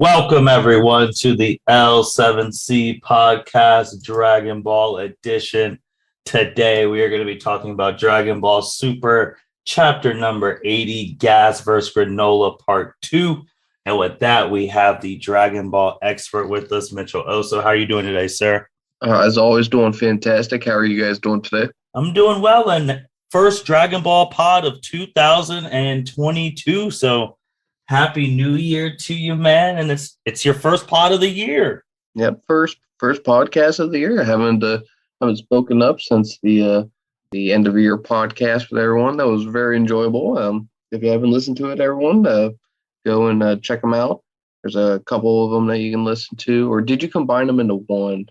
Welcome, everyone, to the L7C podcast, Dragon Ball edition. Today, we are going to be talking about Dragon Ball Super chapter number 80, Gas vs. Granola part 2. And with that, we have the Dragon Ball expert with us, Mitchell Oso. How are you doing today, sir? As always, doing fantastic. How are you guys doing today? I'm doing well, and first Dragon Ball pod of 2022. So Happy New Year to you, man! And it's your first pod of the year. Yep, first podcast of the year. I haven't spoken up since the end of year podcast with everyone. That was very enjoyable. If you haven't listened to it, everyone, go and check them out. There's a couple of them that you can listen to. Or did you combine them into one?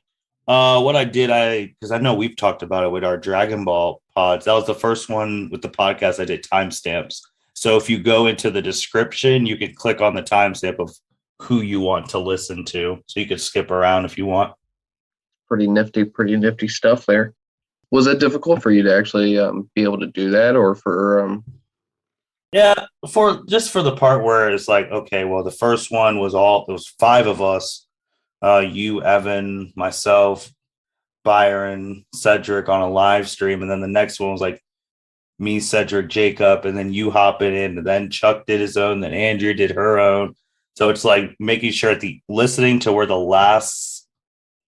What I did, because I know we've talked about it with our Dragon Ball pods. That was the first one with the podcast. I did timestamps. So if you go into the description, you can click on the timestamp of who you want to listen to. So you could skip around if you want. Pretty nifty stuff there. Was it difficult for you to actually be able to do that, or for? Yeah, for the part where it's like, okay, well, the first one was it was 5 of us, you, Evan, myself, Byron, Cedric on a live stream, and then the next one was like me, Cedric, Jacob, and then you hopping in, and then Chuck did his own, then Andrea did her own. So it's like making sure listening to where the last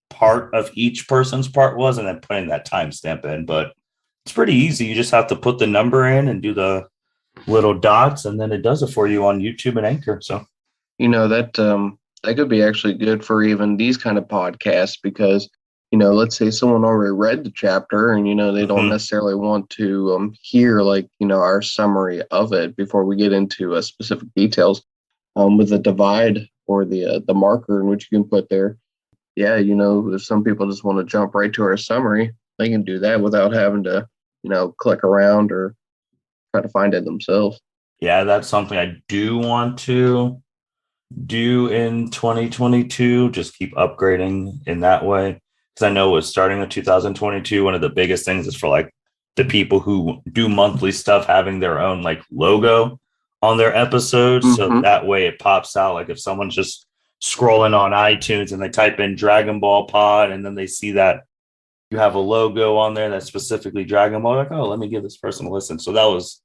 part of each person's part was, and then putting that timestamp in. But it's pretty easy. You just have to put the number in and do the little dots, and then it does it for you on YouTube and Anchor. So that could be actually good for even these kind of podcasts, because let's say someone already read the chapter and they don't necessarily want to hear our summary of it before we get into specific details, with the divide or the marker in which you can put there. Yeah, if some people just want to jump right to our summary, they can do that without having to click around or try to find it themselves. Yeah, that's something I do want to do in 2022. Just keep upgrading in that way. Because I know with starting with 2022, one of the biggest things is for like the people who do monthly stuff having their own like logo on their episodes. Mm-hmm. So that way it pops out. Like if someone's just scrolling on iTunes and they type in Dragon Ball Pod and then they see that you have a logo on there that's specifically Dragon Ball, like, oh, let me give this person a listen. So that was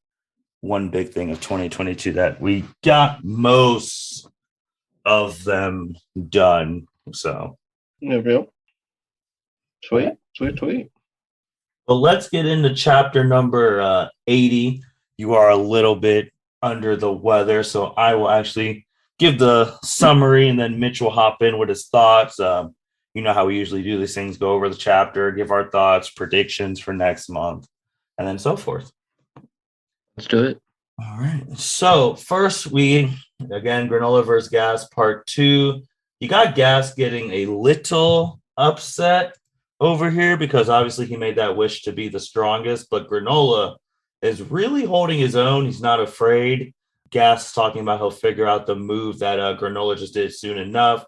one big thing of 2022 that we got most of them done. So yeah, real. Sweet. Well, let's get into chapter number 80. You are a little bit under the weather, so I will actually give the summary, and then Mitch will hop in with his thoughts. You know how we usually do these things, go over the chapter, give our thoughts, predictions for next month, and then so forth. Let's do it. All right. So first, Granola vs. Gas part 2. You got Gas getting a little upset over here because obviously he made that wish to be the strongest, but Granola is really holding his own. He's not afraid. Gas talking about he'll figure out the move that Granola just did soon enough,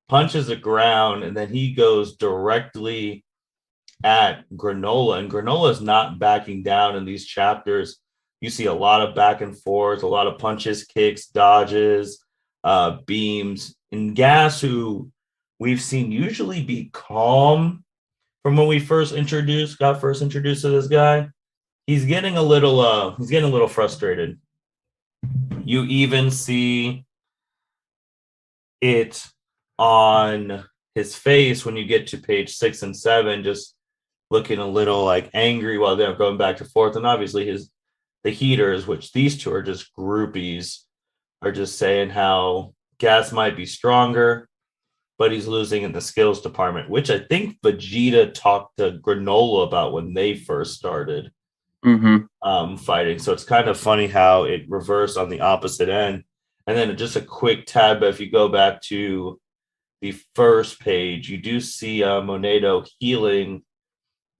punches the ground, and then he goes directly at Granola, and Granola is not backing down in these chapters. You see a lot of back and forth, a lot of punches, kicks, dodges, beams, and Gas, who we've seen usually be calm from when we got first introduced to this guy, he's getting a little frustrated. You even see it on his face when you get to page 6 and 7, just looking a little like angry while they're going back and forth. And obviously the heaters, which these two are just groupies, are just saying how Gas might be stronger, but he's losing in the skills department, which I think Vegeta talked to Granola about when they first started fighting. So it's kind of funny how it reversed on the opposite end. And then just a quick tab, if you go back to the first page, you do see Moneto healing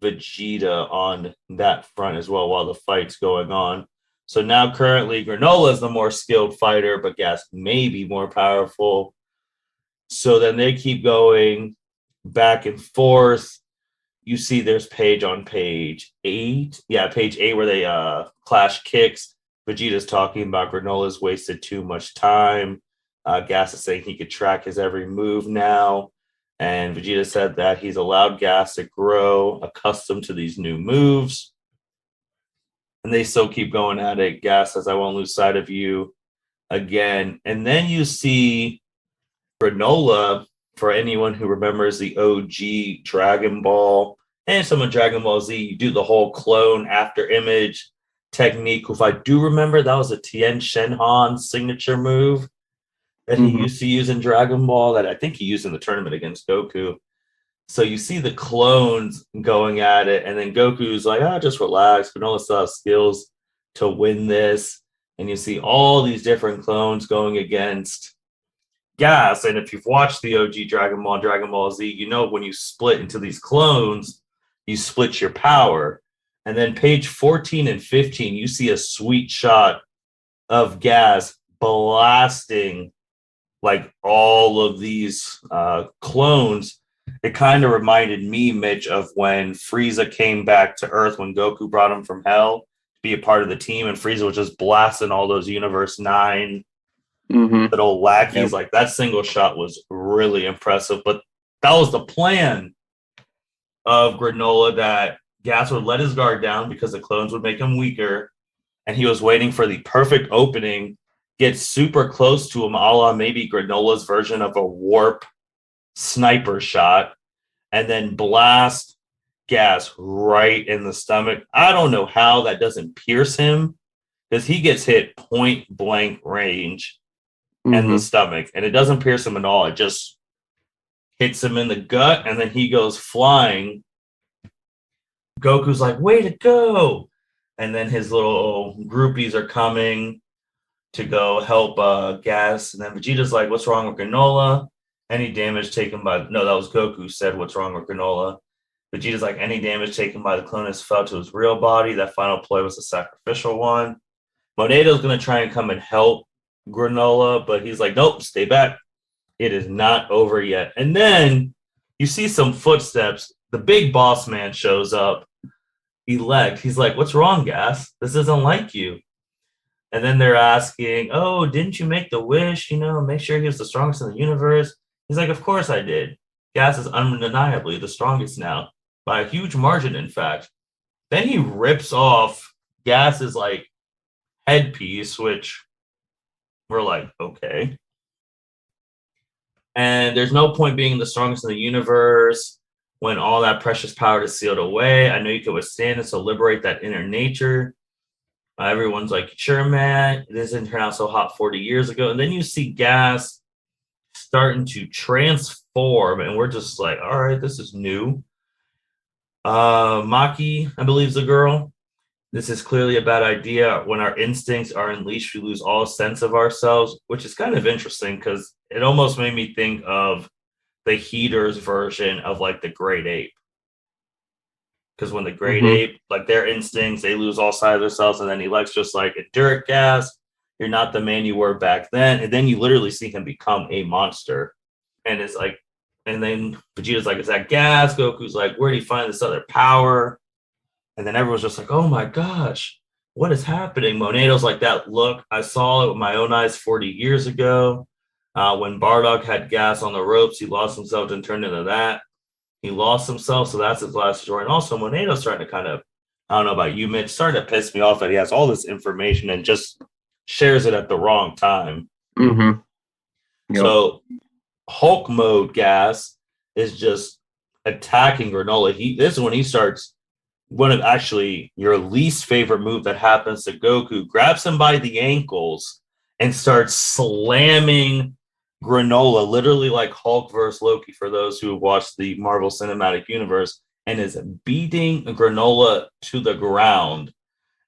Vegeta on that front as well while the fight's going on. So now currently Granola is the more skilled fighter, but Gas may be more powerful. So then they keep going back and forth. You see there's page 8. Yeah, page 8 where they clash kicks. Vegeta's talking about Granola's wasted too much time. Gas is saying he could track his every move now. And Vegeta said that he's allowed Gas to grow accustomed to these new moves. And they still keep going at it. Gas says, I won't lose sight of you again. And then you see Granola, for anyone who remembers the OG Dragon Ball and some of Dragon Ball Z, you do the whole clone after image technique. If I do remember, that was a Tien Shenhan signature move that he used to use in Dragon Ball that I think he used in the tournament against Goku. So you see the clones going at it, and then Goku's like, just relax. Granola still has skills to win this. And you see all these different clones going against Gas. And if you've watched the OG Dragon Ball and Dragon Ball Z, you know when you split into these clones, you split your power. And then page 14 and 15, you see a sweet shot of Gas blasting like all of these clones. It kind of reminded me, Mitch, of when Frieza came back to Earth when Goku brought him from Hell to be a part of the team, and Frieza was just blasting all those Universe 9 little lackeys. Yep. Like, that single shot was really impressive. But that was the plan of Granola, that Gas would let his guard down because the clones would make him weaker, and he was waiting for the perfect opening, get super close to him, a la maybe Granola's version of a warp sniper shot, and then blast Gas right in the stomach. I don't know how that doesn't pierce him, because he gets hit point blank range in the stomach, and it doesn't pierce him at all. It just hits him in the gut, and then he goes flying. Goku's like, way to go. And then his little groupies are coming to go help Gas. And then Vegeta's like, what's wrong with Granola? Any damage taken by... No, that was Goku said, what's wrong with Granola? Vegeta's like, any damage taken by the clone has fell to his real body. That final play was a sacrificial one. Moneto's going to try and come and help Granola, but he's like, nope, stay back. It is not over yet. And then you see some footsteps. The big boss man shows up. Elec. He's like, what's wrong, Gas? This isn't like you. And then they're asking, oh, didn't you make the wish? Make sure he was the strongest in the universe. He's like, of course I did. Gas is undeniably the strongest now, by a huge margin, in fact. Then he rips off Gas's like headpiece, which we're like, okay. And there's no point being the strongest in the universe when all that precious power is sealed away. I know you can withstand it, so liberate that inner nature. Everyone's like, sure, man, this didn't turn out so hot 40 years ago. And then you see Gas starting to transform, and we're just like, all right, this is new. Maki, I believe, is a girl. This is clearly a bad idea. When our instincts are unleashed, we lose all sense of ourselves, which is kind of interesting because it almost made me think of the Heaters version of like the Great Ape. Because when the Great Ape, like their instincts, they lose all sight of themselves, and then Elec's just like, endure it, Gas. You're not the man you were back then. And then you literally see him become a monster. And it's like, and then Vegeta's like, is that Gas? Goku's like, where do you find this other power? And then everyone's just like, oh my gosh, what is happening? Moneto's like, that look, I saw it with my own eyes 40 years ago. When Bardock had Gas on the ropes, he lost himself and turned into that. He lost himself, so that's his last story. And also, Moneto's starting to kind of, I don't know about you, Mitch, starting to piss me off that he has all this information and just shares it at the wrong time. Yep. So Hulk mode Gas is just attacking Granola. This is when he starts one of actually your least favorite move that happens to Goku, grabs him by the ankles and starts slamming Granola, literally like Hulk versus Loki for those who have watched the Marvel Cinematic Universe, and is beating Granola to the ground.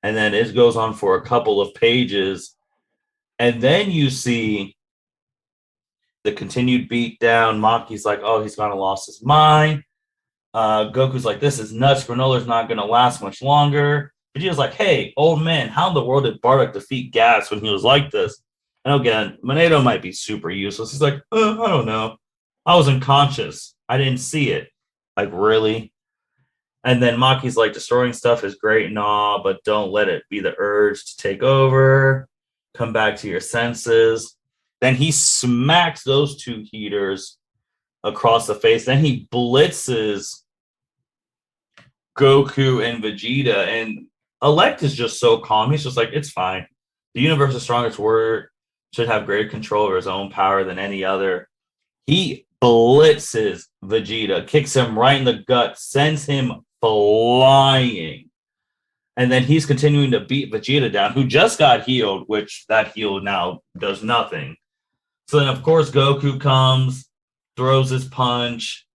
And then it goes on for a couple of pages. And then you see the continued beat down. Maki's like, oh, he's gonna lost his mind. Goku's like, this is nuts. Granola's not gonna last much longer. Vegeta's like, hey, old man, how in the world did Bardock defeat Gas when he was like this? And again, Moneto might be super useless. He's like, I don't know. I was unconscious. I didn't see it. Like, really? And then Maki's like, destroying stuff is great and all, but don't let it be the urge to take over. Come back to your senses. Then he smacks those two heaters across the face. Then he blitzes Goku and Vegeta. And Elec is just so calm. He's just like, it's fine. The universe's strongest warrior should have greater control over his own power than any other. He blitzes Vegeta, kicks him right in the gut, sends him flying. And then he's continuing to beat Vegeta down, who just got healed, which that heal now does nothing. So then, of course, Goku comes, throws his punch,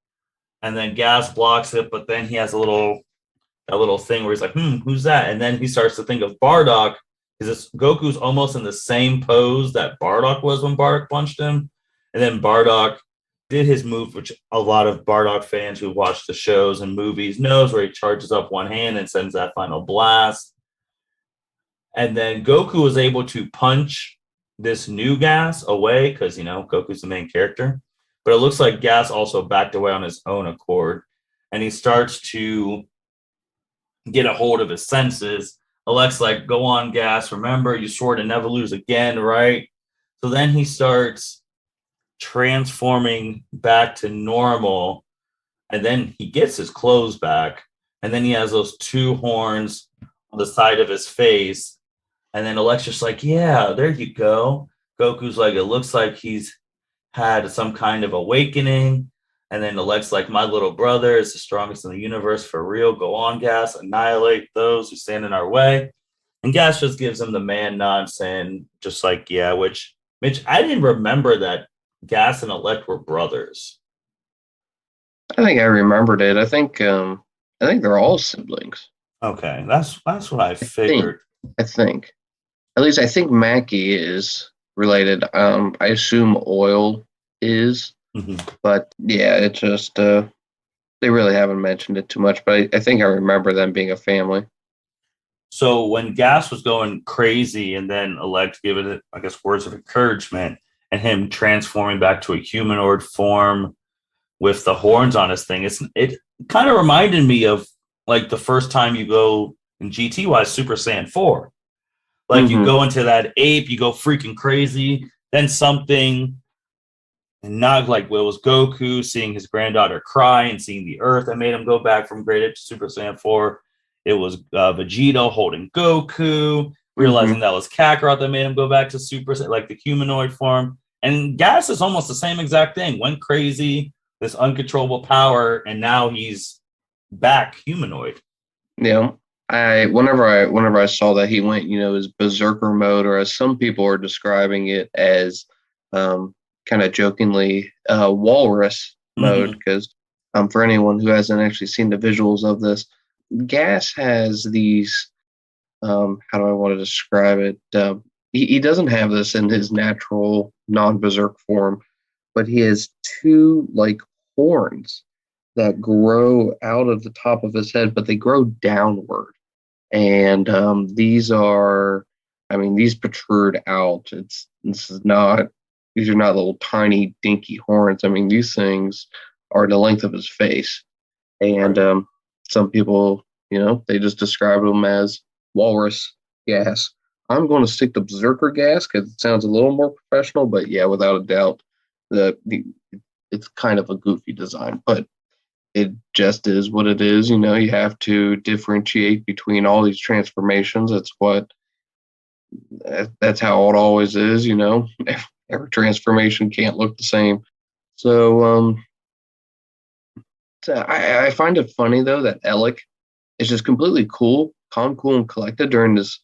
and then Gas blocks it. But then he has a little thing where he's like, who's that? And then he starts to think of Bardock, because Goku's almost in the same pose that Bardock was when Bardock punched him. And then Bardock did his move, which a lot of Bardock fans who watch the shows and movies knows, where he charges up one hand and sends that final blast. And then Goku was able to punch this new Gas away because, Goku's the main character. But it looks like Gas also backed away on his own accord. And he starts to get a hold of his senses. Alec's like, go on, Gas. Remember, you swore to never lose again, right? So then he starts transforming back to normal, and then he gets his clothes back, and then he has those two horns on the side of his face, and then Alec's just like, yeah, there you go. Goku's like, it looks like he's had some kind of awakening, and then Alec's like, my little brother is the strongest in the universe for real. Go on, Gas, annihilate those who stand in our way. And Gas just gives him the man nod, saying just like, yeah, which I didn't remember that Gas and Elec were brothers. I think I remembered it. I think they're all siblings. Okay, that's what I figured. I think. At least I think Mackie is related. I assume Oil is. Mm-hmm. But yeah, it just they really haven't mentioned it too much. But I think I remember them being a family. So when Gas was going crazy, and then Elec giving it, I guess, words of encouragement, and him transforming back to a humanoid form with the horns on his thing, it kind of reminded me of like the first time you go in GTY Super Saiyan 4. Like you go into that ape, you go freaking crazy, then something, and not like well, it was Goku seeing his granddaughter cry and seeing the earth that made him go back from Great Ape to Super Saiyan 4. It was Vegeta holding Goku, realizing that was Kakarot that made him go back to Super Saiyan, like the humanoid form. And Gas is almost the same exact thing. Went crazy, this uncontrollable power, and now he's back humanoid. Yeah. Whenever I saw that he went, his berserker mode, or as some people are describing it as kind of jokingly walrus mode, because for anyone who hasn't actually seen the visuals of this, Gas has these how do I want to describe it? He doesn't have this in his natural non-berserk form, but he has two like horns that grow out of the top of his head, but they grow downward. And these protrude out. These are not little tiny dinky horns. I mean, these things are the length of his face. And some people, they just describe them as walrus Gas. I'm going to stick to berserker Gas because it sounds a little more professional, but yeah, without a doubt, it's kind of a goofy design, but it just is what it is. You have to differentiate between all these transformations. That's how it always is. Every transformation can't look the same. So I find it funny though that Alec is just completely calm, cool, and collected during this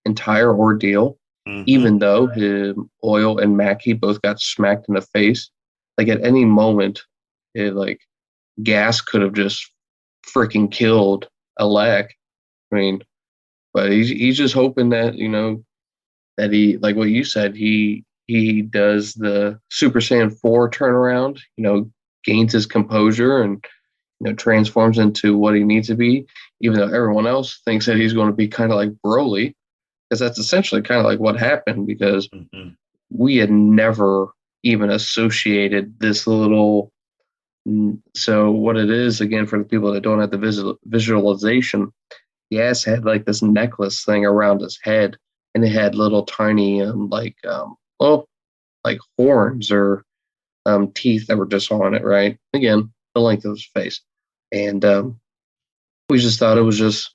entire ordeal, even though him, Oil, and Mackie both got smacked in the face. Like at any moment, Gas could have just freaking killed Alec. I mean, but he's just hoping that that he, like what you said, he does the Super Saiyan 4 turnaround. Gains his composure and transforms into what he needs to be. Even though everyone else thinks that he's going to be kind of like Broly, because that's essentially kind of like what happened. Because we had never even associated this little. So what it is, again, for the people that don't have the visualization, Gas had like this necklace thing around his head, and it had little tiny like horns or teeth that were just on it, right? Again, the length of his face. And we just thought it was just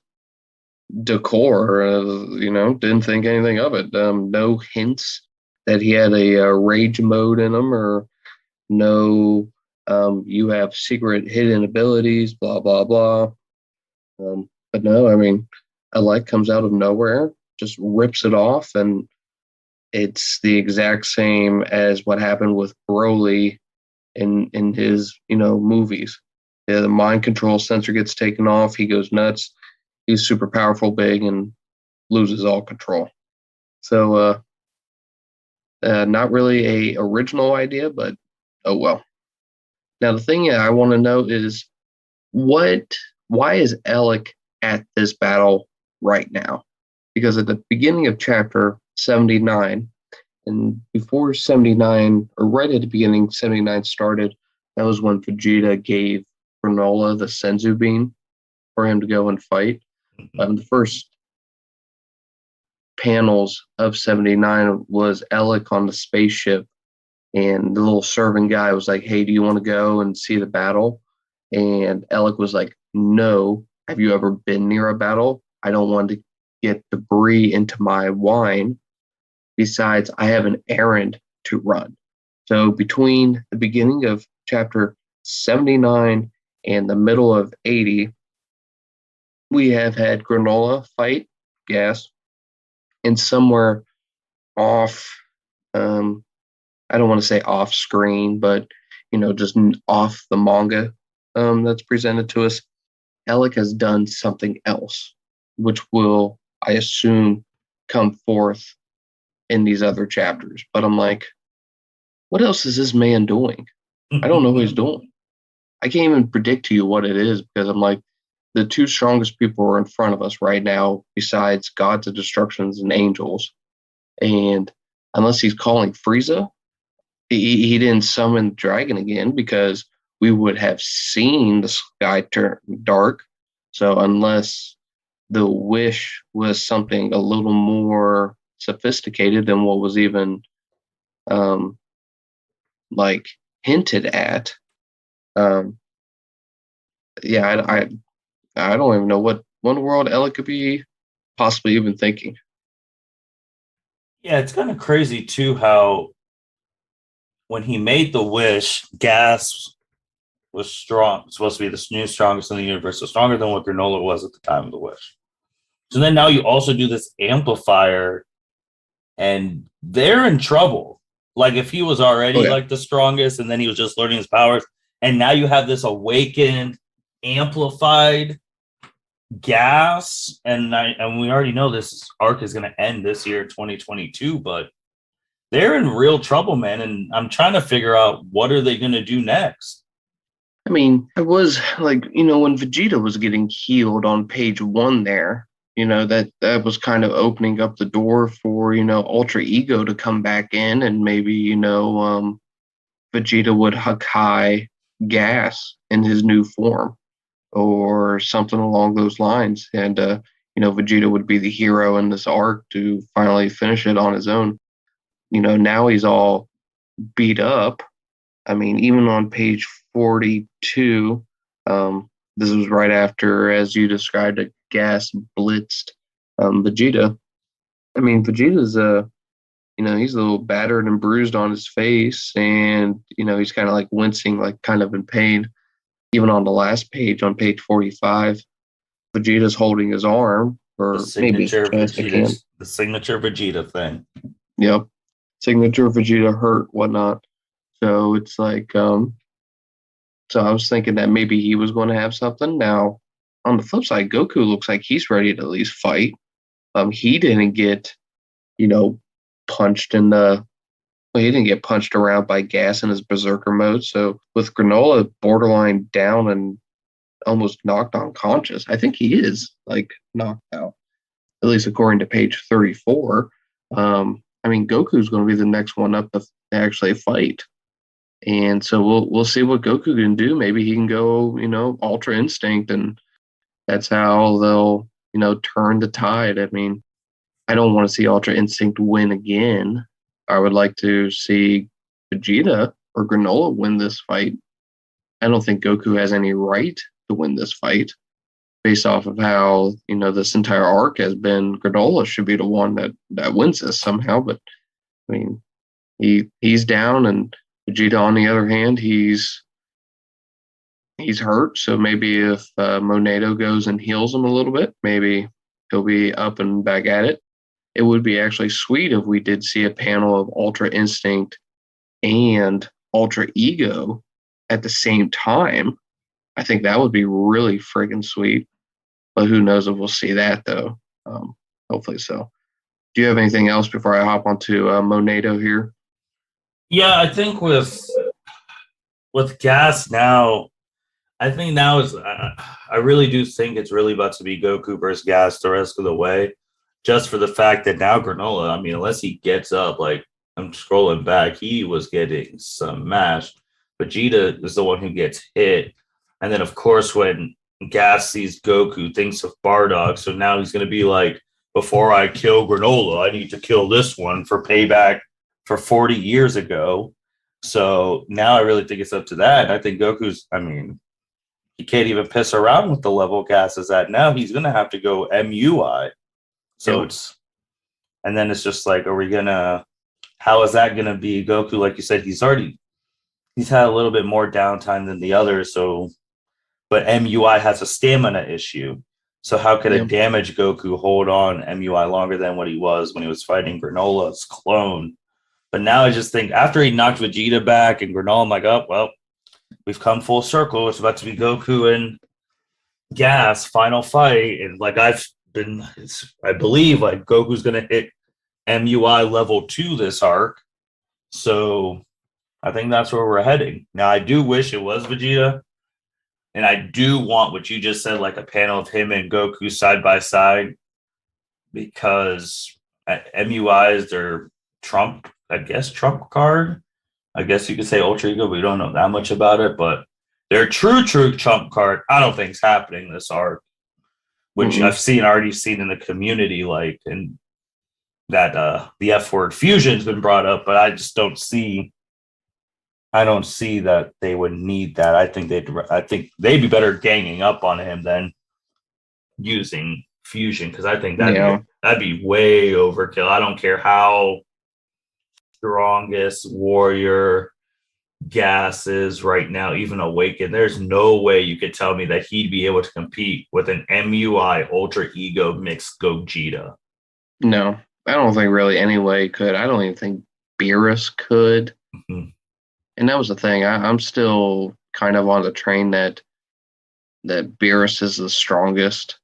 decor, didn't think anything of it. No hints that he had a rage mode in him, or no, you have secret hidden abilities, blah, blah, blah. But no, I mean, Alec comes out of nowhere, just rips it off, and it's the exact same as what happened with Broly in his movies. Yeah, the mind control sensor gets taken off. He goes nuts. He's super powerful, big, and loses all control. So, not really a original idea, but oh well. Now the thing I want to know is why is Alec at this battle right now? Because at the beginning of chapter 79, and before 79, or right at the beginning, 79 started, that was when Vegeta gave Granola the Senzu bean for him to go and fight. The first panels of 79 was Elec on the spaceship, and the little serving guy was like, hey, do you want to go and see the battle? And Alec was like, no. Have you ever been near a battle? I don't want to get debris into my wine. Besides, I have an errand to run. So between the beginning of chapter 79 and the middle of 80, we have had Granola fight Gas, and somewhere off, I don't want to say off screen, but just off the manga that's presented to us, Alec has done something else, which will, I assume, come forth in these other chapters. But I'm like, what else is this man doing? I don't know what he's doing. I can't even predict to you what it is, because I'm like, the two strongest people are in front of us right now, besides gods of destructions and angels. And unless he's calling Frieza, he didn't summon the dragon again, because we would have seen the sky turn dark. So unless the wish was something a little more sophisticated than what was even like hinted at, yeah, I don't even know what one world Elec could be possibly even thinking. Yeah, it's kind of crazy too how when he made the wish, Gas was supposed to be the new strongest in the universe, so stronger than what Granola was at the time of the wish. So then now you also do this amplifier, and they're in trouble. Like if he was already like the strongest, and then he was just learning his powers, and now you have this awakened, amplified Gas, and we already know this arc is going to end this year, 2022, but they're in real trouble, man. And I'm trying to figure out what are they going to do next. I mean, I was like, when Vegeta was getting healed on page 1 there, that was kind of opening up the door for, Ultra Ego to come back in, and maybe, Vegeta would Hakai Gas in his new form or something along those lines. And, Vegeta would be the hero in this arc to finally finish it on his own. Now he's all beat up. I mean, even on page 42, this was right after, as you described it, Gas blitzed Vegeta. I mean, Vegeta's he's a little battered and bruised on his face, and he's kind of like wincing, like kind of in pain. Even on the last page, on page 45, Vegeta's holding his arm, or maybe his chest. The signature Vegeta thing. Yep, signature Vegeta hurt, whatnot. So it's like, so I was thinking that maybe he was going to have something. Now, on the flip side, Goku looks like he's ready to at least fight. He didn't get, punched in the. Well, he didn't get punched around by Gas in his berserker mode. So with Granola borderline down and almost knocked unconscious, I think he is like knocked out, at least according to page 34. I mean, Goku's going to be the next one up to actually fight. And so we'll see what Goku can do. Maybe he can go, Ultra Instinct, and that's how they'll, turn the tide. I mean, I don't want to see Ultra Instinct win again. I would like to see Vegeta or Granola win this fight. I don't think Goku has any right to win this fight based off of how, this entire arc has been. Granola should be the one that wins this somehow, but I mean, he's down, and Vegeta, on the other hand, he's hurt. So maybe if Moneto goes and heals him a little bit, maybe he'll be up and back at it. It would be actually sweet if we did see a panel of Ultra Instinct and Ultra Ego at the same time. I think that would be really friggin' sweet. But who knows if we'll see that, though. Hopefully so. Do you have anything else before I hop onto Moneto here? Yeah, I think with Gas now, I think now is I really do think it's really about to be Goku versus Gas the rest of the way, just for the fact that now Granola, I mean, unless he gets up, like I'm scrolling back, he was getting smashed. Vegeta is the one who gets hit, and then of course when Gas sees Goku, thinks of Bardock, so now he's going to be like, before I kill Granola, I need to kill this one for payback for 40 years ago. So now I really think it's up to that. I think Goku's, I mean, he can't even piss around with the level Gas is at now. He's going to have to go MUI. So it's, and then it's just like, how is that going to be? Goku, like you said, he's had a little bit more downtime than the others. So, but MUI has a stamina issue. So how could a damaged Goku hold on MUI longer than what he was when he was fighting Granola's clone? But now I just think after he knocked Vegeta back and Granola, I'm like, oh, well, we've come full circle. It's about to be Goku and Gas final fight. And like I believe like Goku's going to hit MUI level 2 this arc. So I think that's where we're heading. Now, I do wish it was Vegeta. And I do want what you just said, like a panel of him and Goku side by side, because MUI is their trump card. I guess you could say Ultra Ego. We don't know that much about it, but their true trump card, I don't think is happening this arc, which I've already seen in the community, like, and that the F word fusion's been brought up, but I just don't see that they would need that. I think they'd be better ganging up on him than using fusion, because I think that'd be way overkill. I don't care how strongest warrior Gas is right now, even Awakened. There's no way you could tell me that he'd be able to compete with an MUI Ultra Ego mixed Gogeta. No, I don't think really any way could. I don't even think Beerus could. Mm-hmm. And that was the thing. I'm still kind of on the train that Beerus is the strongest,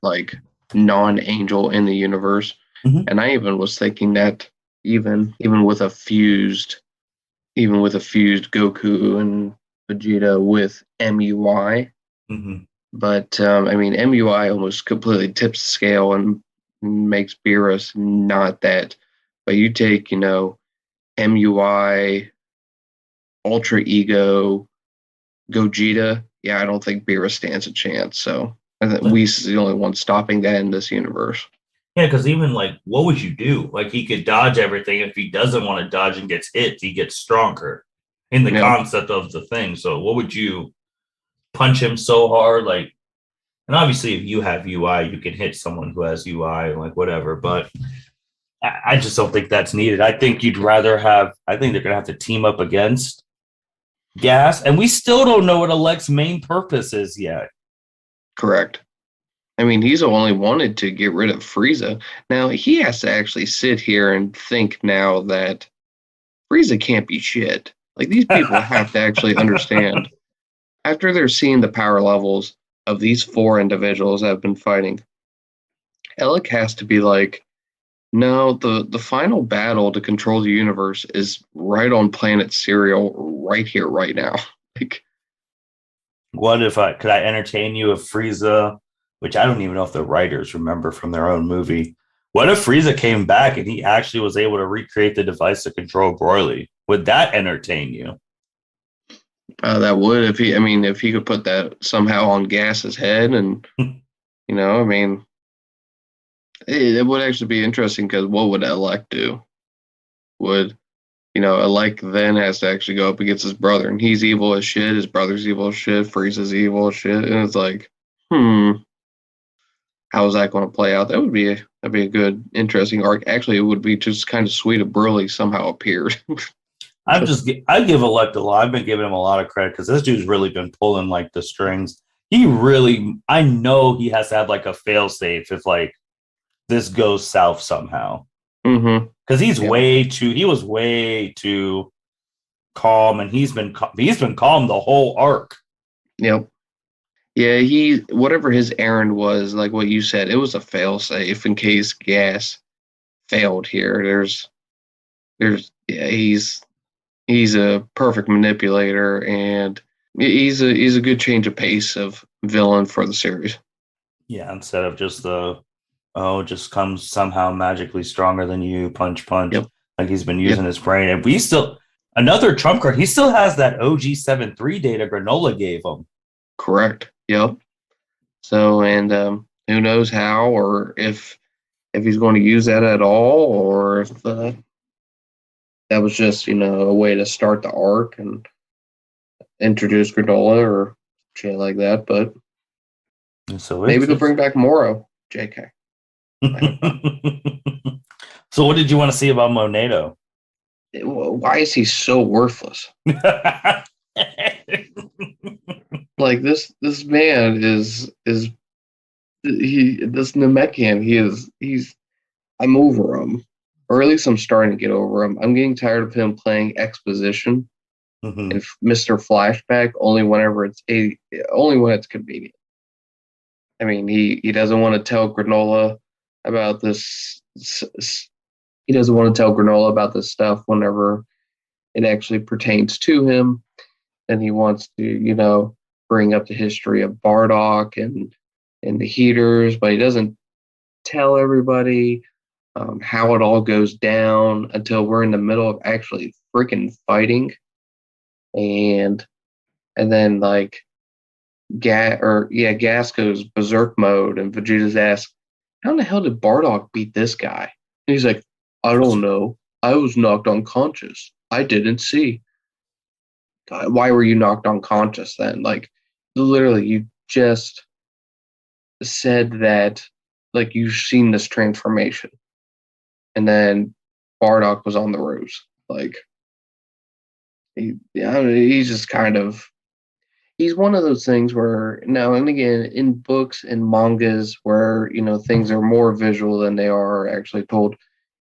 like non-angel in the universe. Mm-hmm. And I even was thinking that even with a fused Goku and Vegeta with MUI, but I mean MUI almost completely tips the scale and makes Beerus not that. But you take MUI. Ultra Ego, Gogeta, I don't think Beerus stands a chance. So I think Whis is the only one stopping that in this universe. Yeah, because even like, what would you do? Like, he could dodge everything. If he doesn't want to dodge and gets hit, he gets stronger in the concept of the thing. So what would you punch him so hard? Like, and obviously if you have UI, you can hit someone who has UI, like whatever, but I just don't think that's needed. I think they're going to have to team up against Gas, and we still don't know what Alec's main purpose is yet. Correct. I mean, he's only wanted to get rid of Frieza. Now, he has to actually sit here and think now that Frieza can't be shit. Like, these people have to actually understand. After they're seeing the power levels of these 4 individuals that have been fighting, Elec has to be like, no, the final battle to control the universe is right on planet Cereal, right here, right now. Like, what if could I entertain you if Frieza, which I don't even know if the writers remember from their own movie, what if Frieza came back and he actually was able to recreate the device to control Broly? Would that entertain you? That would, if he could put that somehow on Gas's head, and I mean. It would actually be interesting, because what would Elec do? would, Elec then has to actually go up against his brother, and he's evil as shit. His brother's evil as shit. Frieza's evil as shit, and it's like, how is that going to play out? That'd be a good, interesting arc. Actually, it would be just kind of sweet if Broly somehow appeared. I give Elect a lot. I've been giving him a lot of credit because this dude's really been pulling like the strings. I know he has to have like a fail safe if like this goes south somehow. Because he was way too calm, and he's been calm the whole arc. Yep. Yeah, whatever his errand was, like what you said, it was a fail safe in case Gas failed here. He's a perfect manipulator, and he's a good change of pace of villain for the series. Yeah, instead of just just comes somehow magically stronger than you, punch. Yep. Like he's been using his brain. And another trump card, he still has that OG 7-3 data Granola gave him. Correct. Yep. So, and who knows how or if he's going to use that at all, or if that was just, a way to start the arc and introduce Granola or shit like that. But so maybe they'll bring back Moro. JK. So what did you want to see about Moneto? Why is he so worthless? Like this man is this Namekian, I'm over him. Or at least I'm starting to get over him. I'm getting tired of him playing exposition and Mr. Flashback only when it's convenient. I mean, he doesn't want to tell Granola about this. He doesn't want to tell Granola about this stuff whenever it actually pertains to him. And he wants to, bring up the history of Bardock and the heaters, but he doesn't tell everybody how it all goes down until we're in the middle of actually freaking fighting. And then like Gas goes berserk mode, and Vegeta's asked, how in the hell did Bardock beat this guy? And he's like, I don't know. I was knocked unconscious. I didn't see. God, why were you knocked unconscious then? Like, literally, you just said that, like, you've seen this transformation. And then Bardock was on the ruse. Like, he's just kind of, he's one of those things where, now and again, in books and mangas where, things are more visual than they are actually told,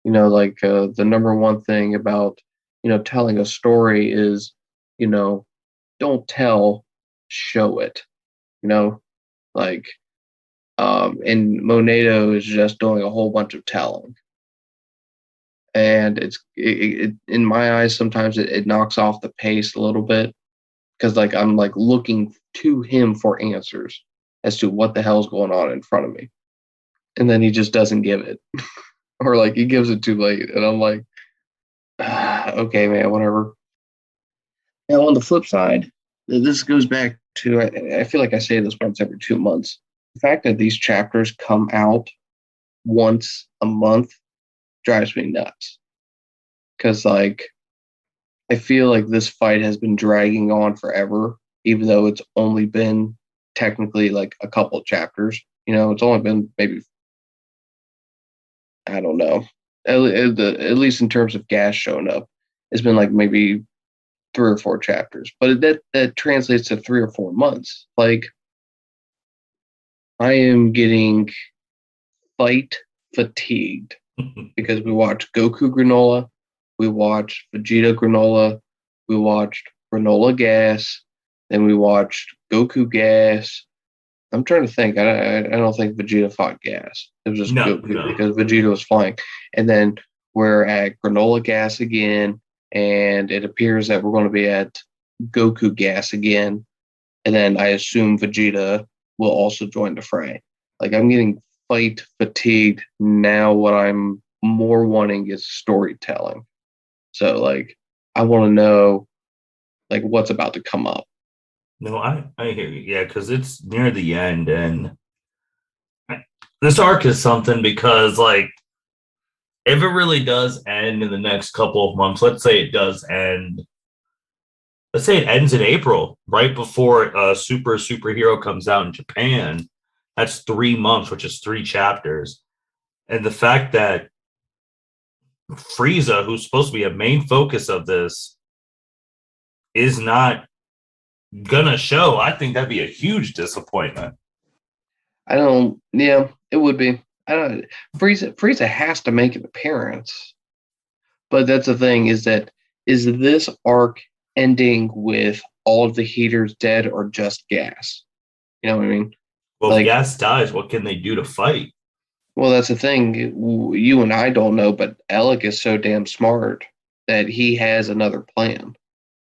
like the number one thing about, telling a story is, don't tell, show it, like, and Moneto is just doing a whole bunch of telling. And it in my eyes, sometimes it knocks off the pace a little bit because like I'm like looking to him for answers as to what the hell's going on in front of me, and then he just doesn't give it, or like he gives it too late, and I'm like, okay, man, whatever. Now on the flip side, this goes back to I feel like I say this once every 2 months. The fact that these chapters come out once a month drives me nuts. Because, like, I feel like this fight has been dragging on forever, even though it's only been technically like a couple chapters. It's only been maybe, I don't know, at least in terms of Gas showing up, it's been like maybe 3 or 4 chapters. But that translates to 3 or 4 months. Like, I am getting fight fatigued because we watched Goku Granola, we watched Vegeta Granola, we watched Granola Gas, then we watched Goku Gas. I'm trying to think. I don't think Vegeta fought Gas. It was just Goku because Vegeta was flying. And then we're at Granola Gas again, and it appears that we're going to be at Goku Gas again. And then I assume Vegeta will also join the fray. Like, I'm getting fight fatigued now. What I'm more wanting is storytelling. So, like, I want to know, like, what's about to come up. No, I hear you. Yeah, because it's near the end, and this arc is something because, like, if it really does end in the next couple of months, let's say it does end. Let's say it ends in April, right before superhero comes out in Japan. That's 3 months, which is 3 chapters. And the fact that Frieza, who's supposed to be a main focus of this, is not gonna show, I think that'd be a huge disappointment. Yeah, it would be. I don't. Frieza has to make an appearance, but that's the thing is this arc ending with all of the heaters dead or just Gas? You know what I mean? Well, if Gas dies, what can they do to fight? Well, that's the thing. You and I don't know, but Alec is so damn smart that he has another plan.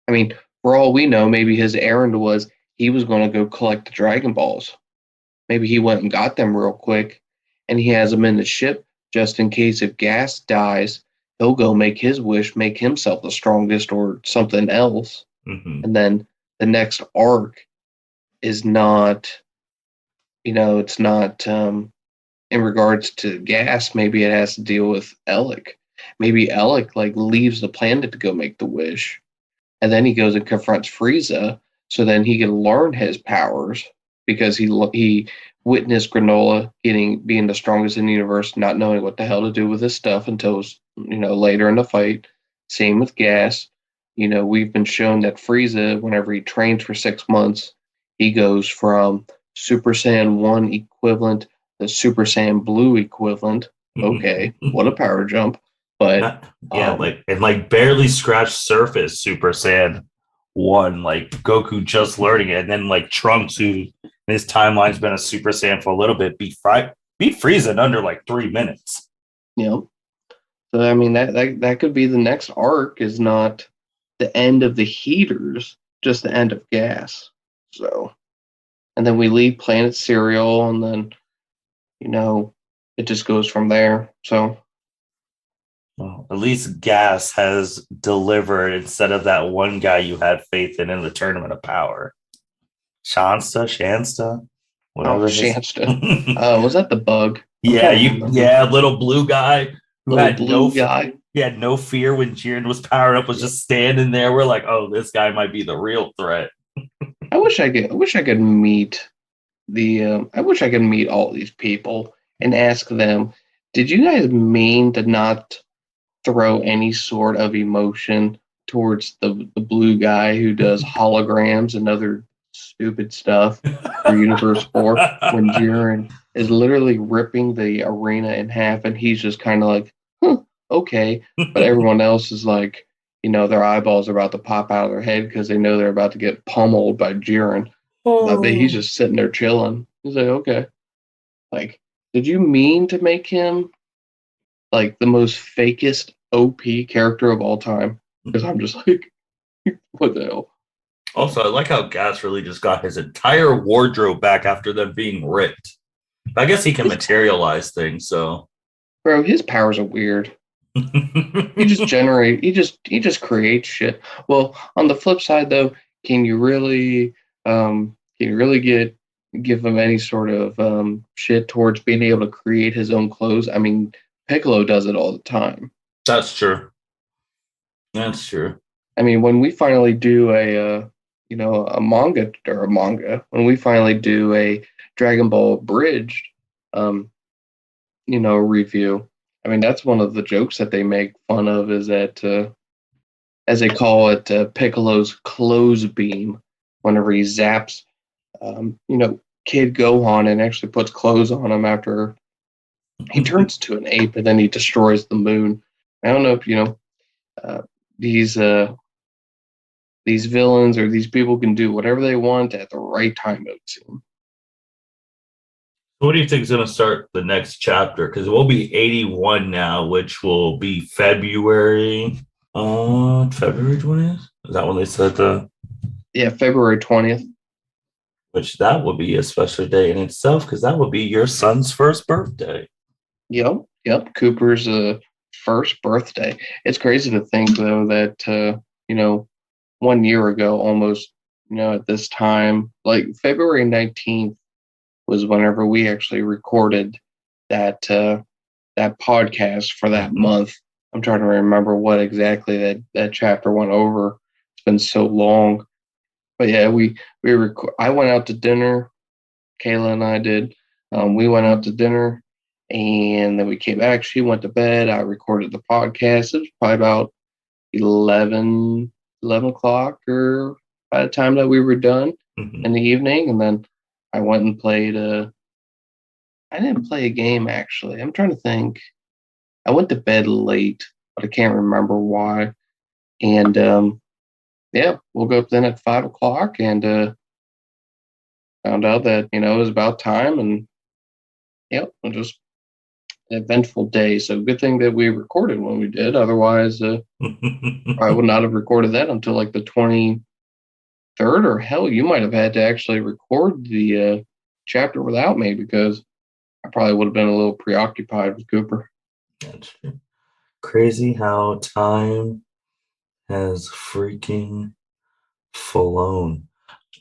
I mean, for all we know, maybe his errand was he was going to go collect the Dragon Balls. Maybe he went and got them real quick, and he has them in the ship just in case if Gas dies, he'll go make his wish, make himself the strongest or something else. Mm-hmm. And then the next arc is not, it's not in regards to Gas. Maybe it has to deal with Elec. Maybe Elec leaves the planet to go make the wish, and then he goes and confronts Frieza, so then he can learn his powers because he witnessed Granola being the strongest in the universe, not knowing what the hell to do with his stuff until it was, later in the fight. Same with Gas. We've been shown that Frieza, whenever he trains for 6 months, he goes from Super Saiyan 1 equivalent to Super Saiyan Blue equivalent. Okay, what a power jump. But barely scratched surface Super Saiyan 1, like Goku just learning it, and then Trunks, who his timeline's been a Super Saiyan for a little bit, beat Frieza in under 3 minutes. Yeah. So I mean that could be the next arc, is not the end of the heaters, just the end of Gas. So, and then we leave Planet Cereal, and then it just goes from there. So, well, at least Gas has delivered instead of that one guy you had faith in the Tournament of Power. Shansta, whatever. Shansta. Was that the bug? Little blue guy who had guy. He had no fear when Jiren was powered up, was just standing there. We're like, oh, this guy might be the real threat. I wish I could meet all these people and ask them, did you guys mean to not throw any sort of emotion towards the blue guy who does holograms and other stupid stuff for Universe 4 when Jiren is literally ripping the arena in half and he's just kind of like, okay. But everyone else is like, their eyeballs are about to pop out of their head because they know they're about to get pummeled by Jiren. I bet he's just sitting there chilling. He's like, okay. Did you mean to make him the most fakest OP character of all time? Because I'm just like, what the hell? Also, I like how Gas really just got his entire wardrobe back after them being ripped. I guess he can materialize things, so. Bro, his powers are weird. He just creates shit. Well, on the flip side though, can you really give him any sort of shit towards being able to create his own clothes? I mean, Piccolo does it all the time. That's true. I mean, when we finally do a manga, when we finally do a Dragon Ball Bridge, review. I mean, that's one of the jokes that they make fun of, is that, as they call it, Piccolo's clothes beam, whenever he zaps, Kid Gohan and actually puts clothes on him after he turns to an ape and then he destroys the moon. I don't know if, these villains or these people can do whatever they want at the right time, it would seem. What do you think is going to start the next chapter? Because it will be 81 now, which will be February 20th? Is that when they said Yeah, February 20th. Which that would be a special day in itself, because that would be your son's first birthday. Yep. Cooper's first birthday. It's crazy to think, though, that, 1 year ago, almost, at this time, February 19th, was whenever we actually recorded that that podcast for that month. I'm trying to remember what exactly that chapter went over. It's been so long. But yeah, I went out to dinner. Kayla and I did. We went out to dinner, and then we came back. She went to bed. I recorded the podcast. It was probably about 11 o'clock, or by the time that we were done in the evening. And then I went and played I didn't play a game, actually. I'm trying to think. I went to bed late, but I can't remember why. And yeah, woke up then at 5 o'clock and found out that, it was about time. And yep, it just an eventful day. So good thing that we recorded when we did. Otherwise, I would not have recorded that until like the 23rd, or hell, you might have had to actually record the chapter without me, because I probably would have been a little preoccupied with Cooper. That's crazy how time has freaking flown.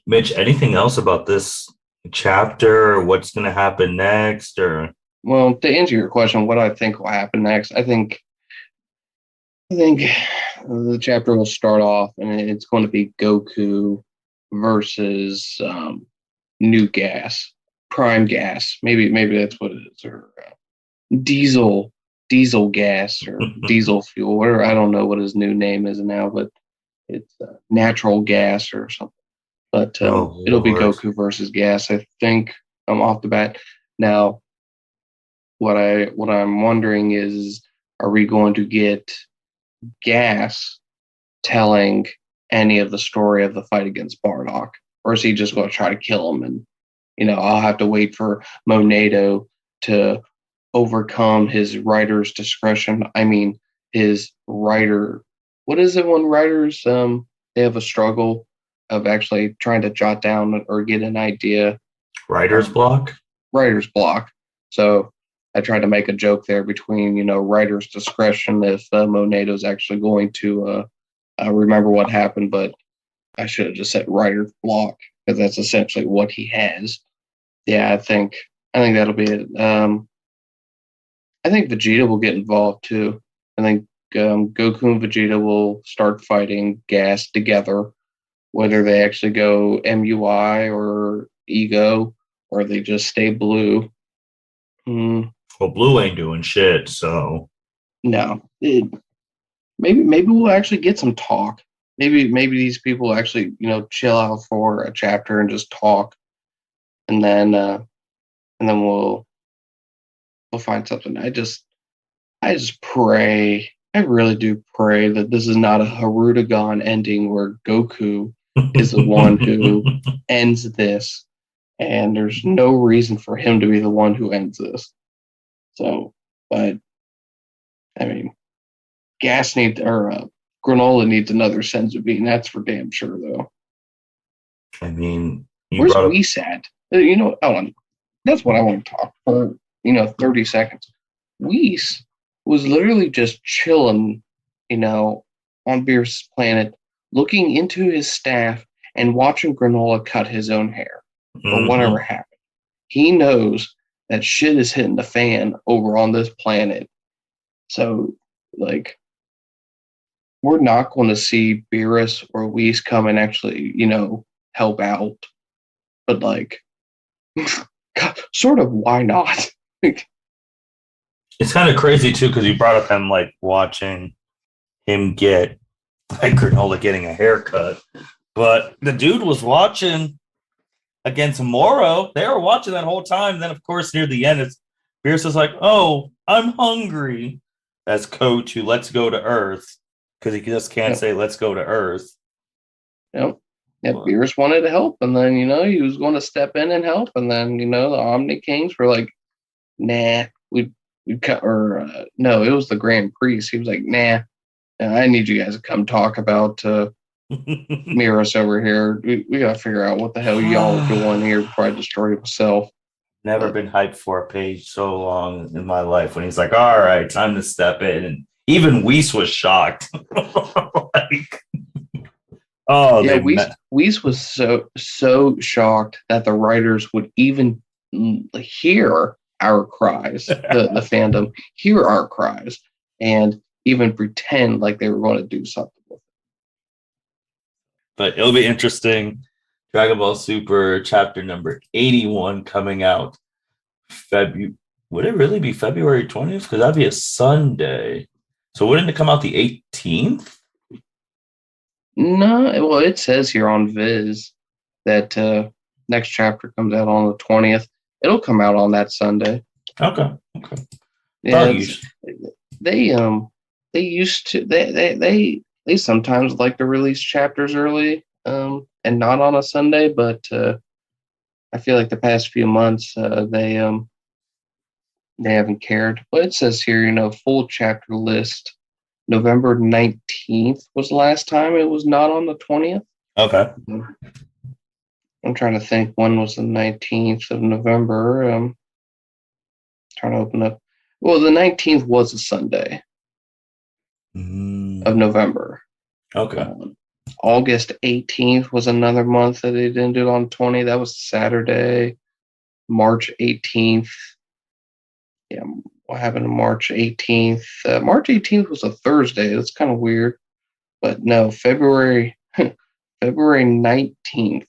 Mitch, anything else about this chapter, or what's going to happen next? Or well, to answer your question, what I think will happen next, I think the chapter will start off, and it's going to be Goku versus New Gas, Prime Gas. Maybe that's what it is, or Diesel gas, or diesel fuel, or I don't know what his new name is now, but it's natural gas or something. But it'll be Goku versus Gas, I think. I'm off the bat. Now, what I'm wondering is, are we going to get Gas telling any of the story of the fight against Bardock, or is he just going to try to kill him? And I'll have to wait for Moneto to overcome his writer's discretion. I mean, his writer. What is it when writers they have a struggle of actually trying to jot down or get an idea? Writer's block. Writer's block. So I tried to make a joke there between writer's discretion, if Moneto's actually going to remember what happened, but I should have just said writer's block, because that's essentially what he has. Yeah, I think that'll be it. I think Vegeta will get involved too. I think Goku and Vegeta will start fighting Gas together, whether they actually go MUI or Ego, or they just stay Blue. Well, Blue ain't doing shit, so no. Maybe we'll actually get some talk. Maybe these people actually chill out for a chapter and just talk, and then we'll find something. I just pray. I really do pray that this is not a Harudagon ending where Goku is the one who ends this, and there's no reason for him to be the one who ends this. So, but I mean, Granola needs another senzu bean. That's for damn sure, though. I mean, where's Whis at? Hold on. That's what I want to talk for. 30 seconds. Whis was literally just chilling, on Beerus' planet, looking into his staff and watching Granola cut his own hair, or whatever happened. He knows that shit is hitting the fan over on this planet. So, we're not going to see Beerus or Whis come and actually, help out. But, God, sort of, why not? It's kind of crazy too, because you brought up him watching him get Granola getting a haircut, but the dude was watching against Moro. They were watching that whole time. Then, of course, near the end, Beerus is like, "Oh, I'm hungry," as code to "Let's go to Earth," because he just can't say "Let's go to Earth." Yep. Yeah, Beerus wanted to help, and then he was going to step in and help, and then the Omni Kings were like, "Nah, we cut." Or no, it was the Grand Priest. He was like, "Nah, I need you guys to come talk about Beerus over here. We got to figure out what the hell y'all are doing here before I destroy myself." Never been hyped for a page so long in my life when he's like, "All right, time to step in," and even Whis was shocked. Oh, yeah, Whis was so shocked that the writers would even hear our cries, the fandom hear our cries, and even pretend like they were going to do something with it. But it'll be interesting. Dragon Ball Super chapter number 81 coming out would it really be February 20th? Because that'd be a Sunday. So wouldn't it come out the 18th? No, well, it says here on Viz that next chapter comes out on the 20th. It'll come out on that Sunday. Okay. Yeah, they used to they sometimes like to release chapters early and not on a Sunday, but I feel like the past few months they haven't cared. But it says here, full chapter list. November 19th was the last time it was not on the 20th. Okay. I'm trying to think when was the 19th of November. Trying to open up. Well, the 19th was a Sunday of November. Okay. August 18th was another month that they didn't do it on 20. That was Saturday. March 18th. Yeah, what happened on March 18th? March 18th was a Thursday. That's kind of weird. But no, February 19th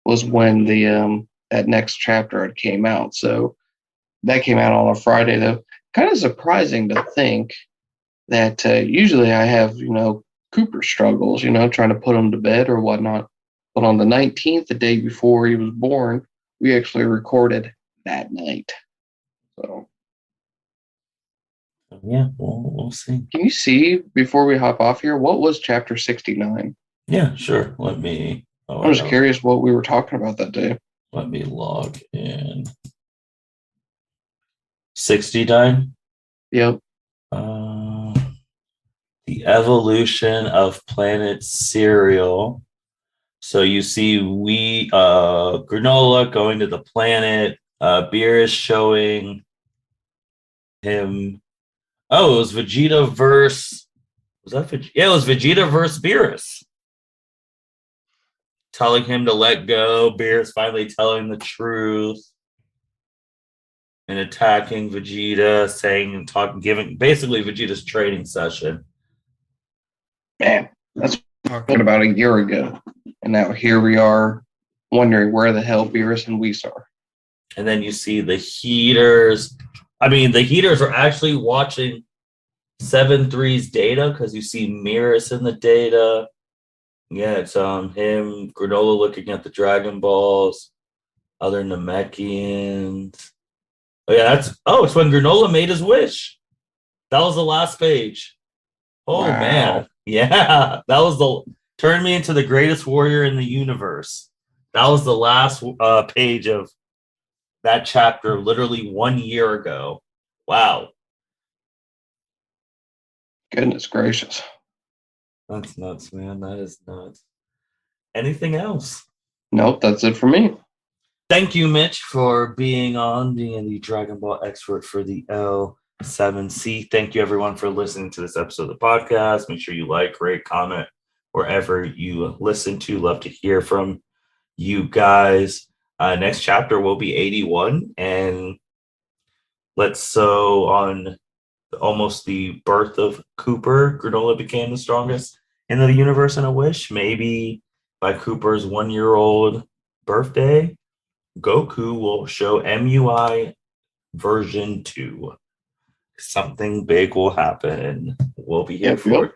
was when the that next chapter had came out. So that came out on a Friday, though. Kind of surprising to think that usually I have, Cooper struggles, trying to put him to bed or whatnot. But on the 19th, the day before he was born, we actually recorded that night. So yeah, we'll see. Can you see, before we hop off here, what was chapter 69? Yeah, sure. Let me. I'm just curious what we were talking about that day. Let me log in. 69? Yep. The evolution of planet cereal. So you see Granola going to the planet, Beerus showing him. Oh, it was Vegeta versus. Was that Vegeta? Yeah, it was Vegeta versus Beerus. Telling him to let go. Beerus finally telling the truth. And attacking Vegeta, giving basically Vegeta's training session. Man, that's talking about a year ago. And now here we are wondering where the hell Beerus and Whis are. And then you see the Heaters. I mean, the Heaters are actually watching 7-3's data because you see Beerus in the data. Yeah, it's him, Granola looking at the Dragon Balls, other Namekians. Oh yeah, it's when Granola made his wish. That was the last page. Oh wow. Man. Yeah. That was turned me into the greatest warrior in the universe. That was the last page of that chapter, literally 1 year ago. Wow. Goodness gracious. That's nuts, man. That is nuts. Anything else? Nope, that's it for me. Thank you, Mitch, for being the Dragon Ball expert for the L7C. Thank you, everyone, for listening to this episode of the podcast. Make sure you like, rate, comment wherever you listen to. Love to hear from you guys. Next chapter will be 81, and on almost the birth of Cooper, Granola became the strongest in the universe in a wish. Maybe by Cooper's 1-year-old birthday, Goku will show MUI version 2. Something big will happen. We'll be here for it.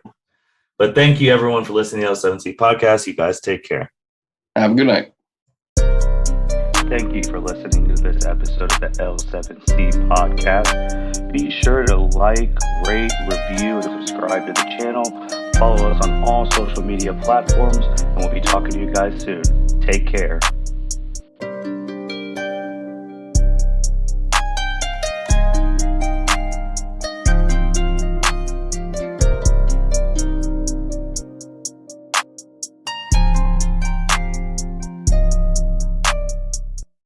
But thank you, everyone, for listening to the L7C podcast. You guys take care. Have a good night. Thank you for listening to this episode of the L7C podcast. Be sure to like, rate, review, and subscribe to the channel. Follow us on all social media platforms, and we'll be talking to you guys soon. Take care.